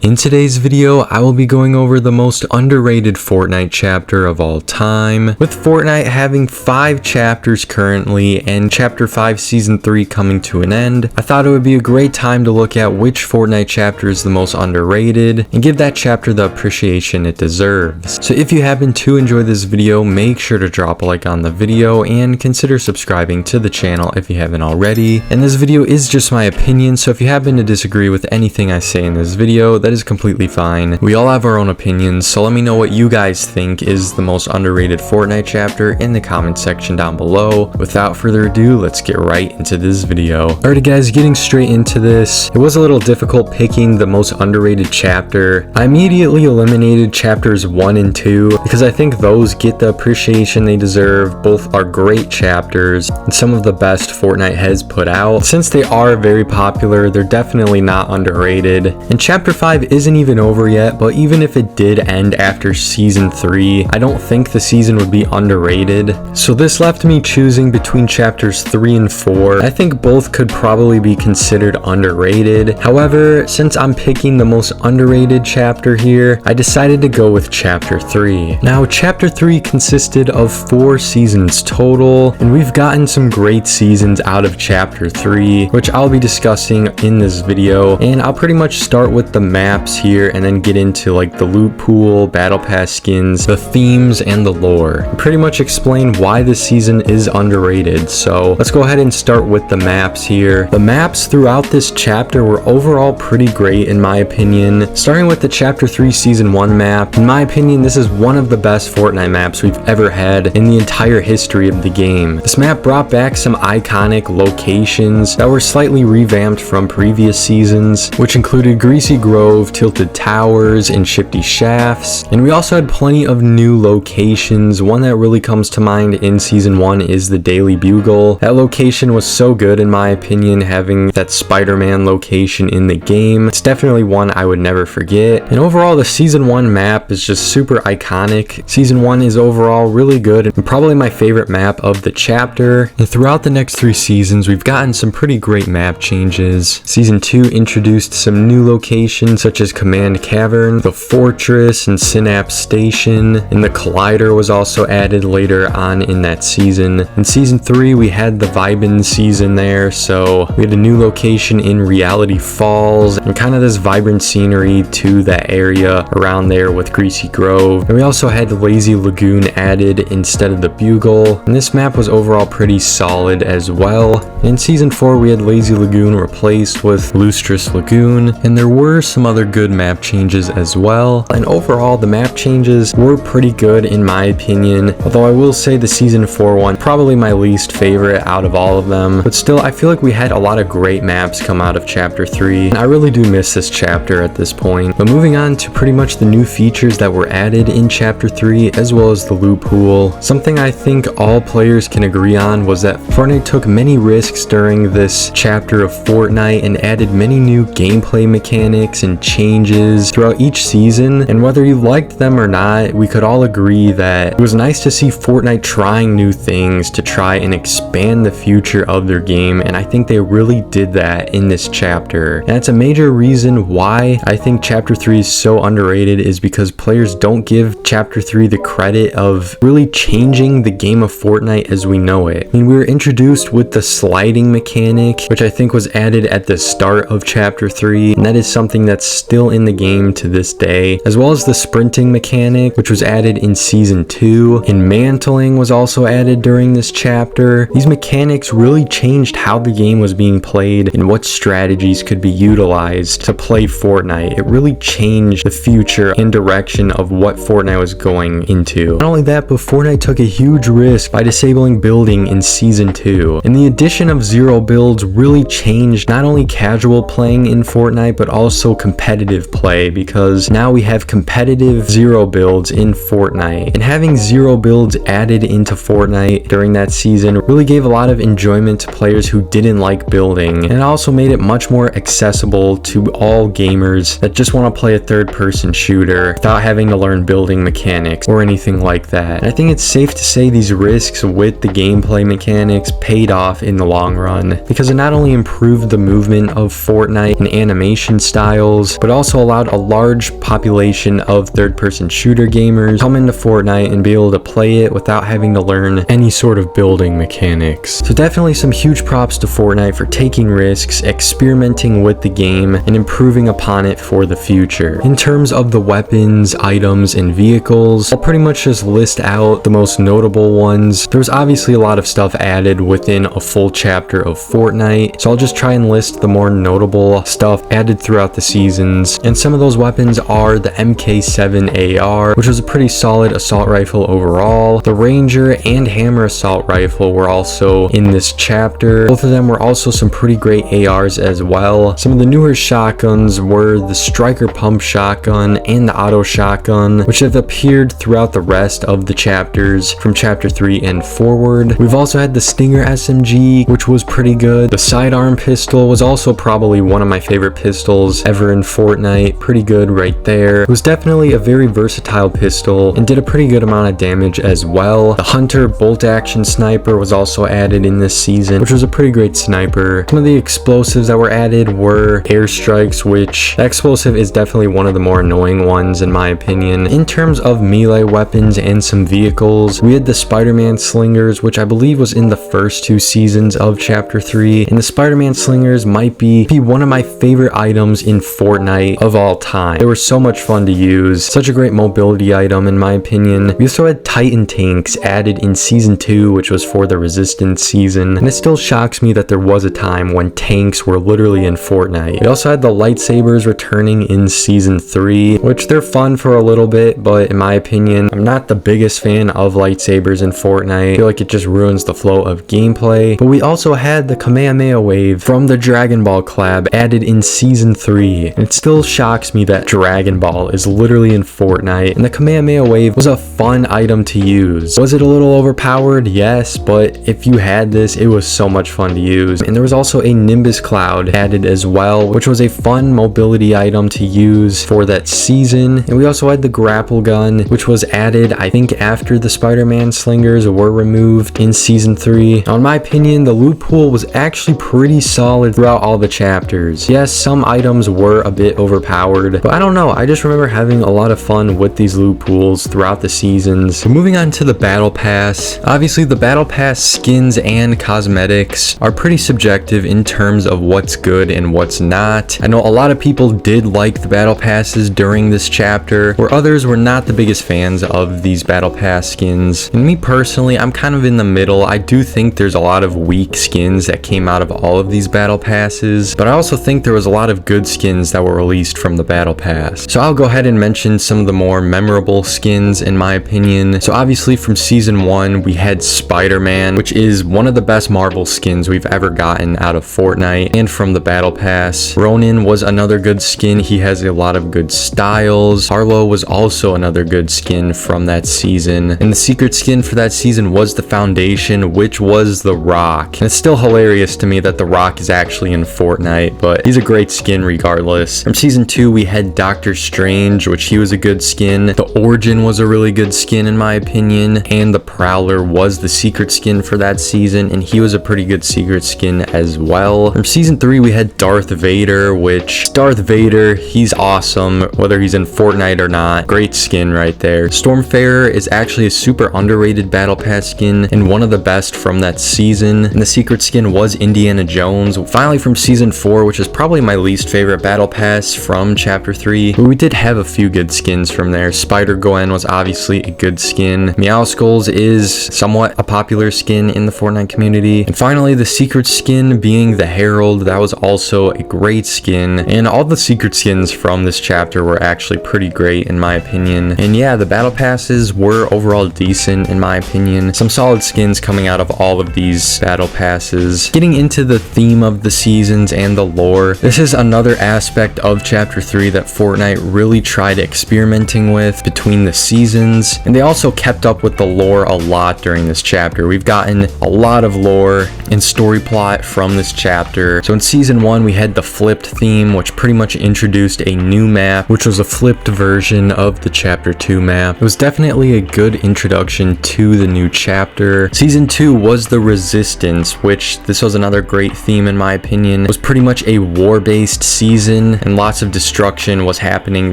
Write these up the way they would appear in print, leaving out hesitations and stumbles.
In today's video, I will be going over the most underrated Fortnite chapter of all time. With Fortnite having 5 chapters currently and Chapter 5 Season 3 coming to an end, I thought it would be a great time to look at which Fortnite chapter is the most underrated and give that chapter the appreciation it deserves. So if you happen to enjoy this video, make sure to drop a like on the video and consider subscribing to the channel if you haven't already. And this video is just my opinion, so if you happen to disagree with anything I say in this video, that is completely fine. We all have our own opinions, so let me know what you guys think is the most underrated Fortnite chapter in the comment section down below. Without further ado, let's get right into this video. Alright guys, getting straight into this. It was a little difficult picking the most underrated chapter. I immediately eliminated chapters 1 and 2 because I think those get the appreciation they deserve. Both are great chapters and some of the best Fortnite has put out. Since they are very popular, they're definitely not underrated. And chapter 5 isn't even over yet, but even if it did end after season 3, I don't think the season would be underrated. So this left me choosing between chapters 3 and 4. I think both could probably be considered underrated. However, since I'm picking the most underrated chapter here, I decided to go with chapter 3. Now, chapter 3 consisted of 4 seasons total, and we've gotten some great seasons out of chapter 3, which I'll be discussing in this video. And I'll pretty much start with the maps here and then get into like the loot pool, battle pass skins, the themes, and the lore. And pretty much explain why this season is underrated. So let's go ahead and start with the maps here. The maps throughout this chapter were overall pretty great in my opinion. Starting with the chapter 3 season 1 map, in my opinion this is one of the best Fortnite maps we've ever had in the entire history of the game. This map brought back some iconic locations that were slightly revamped from previous seasons, which included Greasy Grove, Tilted Towers, and Shifty Shafts. And we also had plenty of new locations. One that really comes to mind in season 1 is the Daily Bugle. That location was so good in my opinion, having that Spider-Man location in the game. It's definitely one I would never forget. And overall, the season 1 map is just super iconic. Season 1 is overall really good and probably my favorite map of the chapter. And throughout the next 3 seasons, we've gotten some pretty great map changes. Season 2 introduced some new locations such as Command Cavern, the Fortress, and Synapse Station, and the Collider was also added later on in that season. In season 3 we had the Vibin season there, so we had a new location in Reality Falls and kind of this vibrant scenery to that area around there with Greasy Grove. And we also had Lazy Lagoon added instead of the Bugle, and this map was overall pretty solid as well. In season 4 we had Lazy Lagoon replaced with Lustrous Lagoon, and there were some other good map changes as well. And overall the map changes were pretty good in my opinion, although I will say the season 4 one probably my least favorite out of all of them. But still, I feel like we had a lot of great maps come out of chapter 3, and I really do miss this chapter at this point. But moving on to pretty much the new features that were added in chapter 3 as well as the loot pool. Something I think all players can agree on was that Fortnite took many risks during this chapter of Fortnite and added many new gameplay mechanics and changes throughout each season. And whether you liked them or not, we could all agree that it was nice to see Fortnite trying new things to try and expand the future of their game, and I think they really did that in this chapter. And that's a major reason why I think chapter 3 is so underrated, is because players don't give chapter 3 the credit of really changing the game of Fortnite as we know it. I mean, we were introduced with the sliding mechanic, which I think was added at the start of chapter 3, and that is something that's still in the game to this day, as well as the sprinting mechanic, which was added in season 2, and mantling was also added during this chapter. These mechanics really changed how the game was being played and what strategies could be utilized to play Fortnite. It really changed the future and direction of what Fortnite was going into. Not only that, but Fortnite took a huge risk by disabling building in season 2, and the addition of zero builds really changed not only casual playing in Fortnite but also competitive play, because now we have competitive zero builds in Fortnite. And having zero builds added into Fortnite during that season really gave a lot of enjoyment to players who didn't like building, and it also made it much more accessible to all gamers that just want to play a third-person shooter without having to learn building mechanics or anything like that. And I think it's safe to say these risks with the gameplay mechanics paid off in the long run, because it not only improved the movement of Fortnite and animation styles, vehicles, but also allowed a large population of third-person shooter gamers come into Fortnite and be able to play it without having to learn any sort of building mechanics. So definitely some huge props to Fortnite for taking risks, experimenting with the game, and improving upon it for the future. In terms of the weapons, items, and vehicles, I'll pretty much just list out the most notable ones. There's obviously a lot of stuff added within a full chapter of Fortnite, so I'll just try and list the more notable stuff added throughout the seasons. And some of those weapons are the MK7 AR, which was a pretty solid assault rifle overall. The Ranger and Hammer assault rifle were also in this chapter. Both of them were also some pretty great ARs as well. Some of the newer shotguns were the Striker Pump Shotgun and the Auto Shotgun, which have appeared throughout the rest of the chapters from chapter 3 and forward. We've also had the Stinger SMG, which was pretty good. The Sidearm Pistol was also probably one of my favorite pistols ever in Fortnite. Pretty good right there. It was definitely a very versatile pistol and did a pretty good amount of damage as well. The Hunter Bolt Action Sniper was also added in this season, which was a pretty great sniper. Some of the explosives that were added were airstrikes, which the explosive is definitely one of the more annoying ones in my opinion. In terms of melee weapons and some vehicles, we had the Spider-Man Slingers, which I believe was in the first 2 seasons of chapter 3, and the Spider-Man Slingers might be one of my favorite items in Fortnite of all time. They were so much fun to use, such a great mobility item in my opinion. We also had Titan Tanks added in season 2, which was for the Resistance season, and it still shocks me that there was a time when tanks were literally in Fortnite. We also had the lightsabers returning in season 3, which they're fun for a little bit, but in my opinion, I'm not the biggest fan of lightsabers in Fortnite. I feel like it just ruins the flow of gameplay. But we also had the Kamehameha Wave from the Dragon Ball collab added in season 3. And it still shocks me that Dragon Ball is literally in Fortnite, and the Kamehameha Wave was a fun item to use. Was it a little overpowered? Yes, but if you had this, it was so much fun to use. And there was also a Nimbus Cloud added as well, which was a fun mobility item to use for that season. And we also had the Grapple Gun, which was added, I think, after the Spider-Man Slingers were removed in season 3. Now, in my opinion, the loot pool was actually pretty solid throughout all the chapters. Yes, some items were a bit overpowered, but I don't know, I just remember having a lot of fun with these loot pools throughout the seasons. So moving on to the Battle Pass. Obviously, the Battle Pass skins and cosmetics are pretty subjective in terms of what's good and what's not. I know a lot of people did like the Battle Passes during this chapter, where others were not the biggest fans of these Battle Pass skins. And me personally, I'm kind of in the middle. I do think there's a lot of weak skins that came out of all of these Battle Passes, but I also think there was a lot of good skins that were released from the Battle Pass. So I'll go ahead and mention some of the more memorable skins in my opinion. So obviously from season 1, we had Spider-Man, which is one of the best Marvel skins we've ever gotten out of Fortnite and from the Battle Pass. Ronin was another good skin. He has a lot of good styles. Harlow was also another good skin from that season. And the secret skin for that season was the Foundation, which was The Rock. And it's still hilarious to me that The Rock is actually in Fortnite, but he's a great skin regardless. From season 2, we had Doctor Strange, which he was a good skin. The Origin was a really good skin in my opinion, and the Prowler was the secret skin for that season, and he was a pretty good secret skin as well. From season 3, we had Darth Vader, which Darth Vader, he's awesome, whether he's in Fortnite or not. Great skin right there. Stormfarer is actually a super underrated Battle Pass skin and one of the best from that season, and the secret skin was Indiana Jones. Finally, from season 4, which is probably my least favorite Battle Pass from chapter 3, but we did have a few good skins from there. Spider-Gwen was obviously a good skin. Meowskulls is somewhat a popular skin in the Fortnite community. And finally, the secret skin being the Herald, that was also a great skin. And all the secret skins from this chapter were actually pretty great in my opinion. And yeah, the Battle Passes were overall decent in my opinion. Some solid skins coming out of all of these Battle Passes. Getting into the theme of the seasons and the lore, this is another aspect of chapter 3 that Fortnite really tried experimenting with between the seasons, and they also kept up with the lore a lot during this chapter. We've gotten a lot of lore and story plot from this chapter. So in season 1, we had the flipped theme, which pretty much introduced a new map, which was a flipped version of the chapter 2 map. It was definitely a good introduction to the new chapter. Season 2 was the Resistance, which this was another great theme in my opinion. It was pretty much a war-based season, and lots of destruction was happening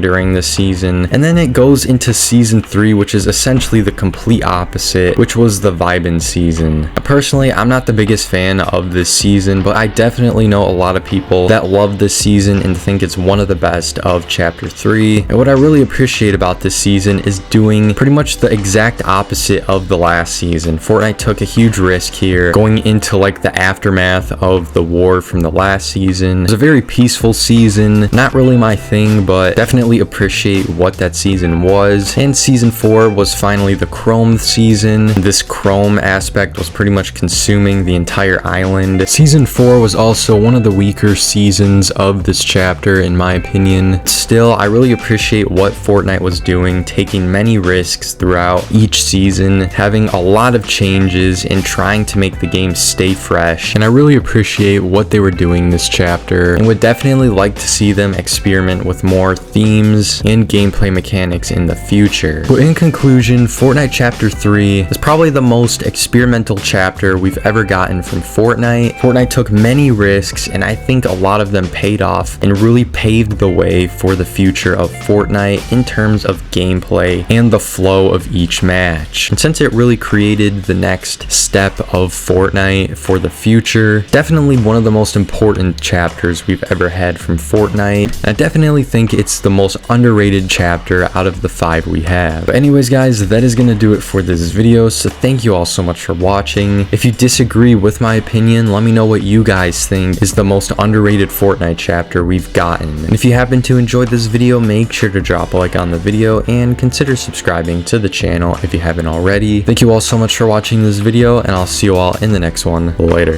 during the season. And then it goes into season 3, which is essentially the complete opposite, which was the vibin season. Personally, I'm not the biggest fan of this season, but I definitely know a lot of people that love this season and think it's one of the best of chapter 3. And what I really appreciate about this season is doing pretty much the exact opposite of the last season. Fortnite took a huge risk here, going into like the aftermath of the war from the last season. It was a very peaceful season, not really my thing, but definitely appreciate what that season was. And season 4 was finally the Chrome season. This Chrome aspect was pretty much consuming the entire island. Season 4 was also one of the weaker seasons of this chapter in my opinion. Still, I really appreciate what Fortnite was doing, taking many risks throughout each season, having a lot of changes and trying to make the game stay fresh. And I really appreciate what they were doing this chapter and would definitely like to see them experiment with more themes and gameplay mechanics in the future. But in conclusion, Fortnite chapter 3 is probably the most experimental chapter we've ever gotten from Fortnite. Fortnite took many risks and I think a lot of them paid off and really paved the way for the future of Fortnite in terms of gameplay and the flow of each match. And since it really created the next step of Fortnite for the future, definitely one of the most important chapters we've ever had from Fortnite. And I definitely think it's the most underrated chapter out of the 5 we have. But anyways guys, that is going to do it for this video, so thank you all so much for watching. If you disagree with my opinion, let me know what you guys think is the most underrated Fortnite chapter we've gotten. And if you happen to enjoy this video, make sure to drop a like on the video and consider subscribing to the channel if you haven't already. Thank you all so much for watching this video, and I'll see you all in the next one. Later.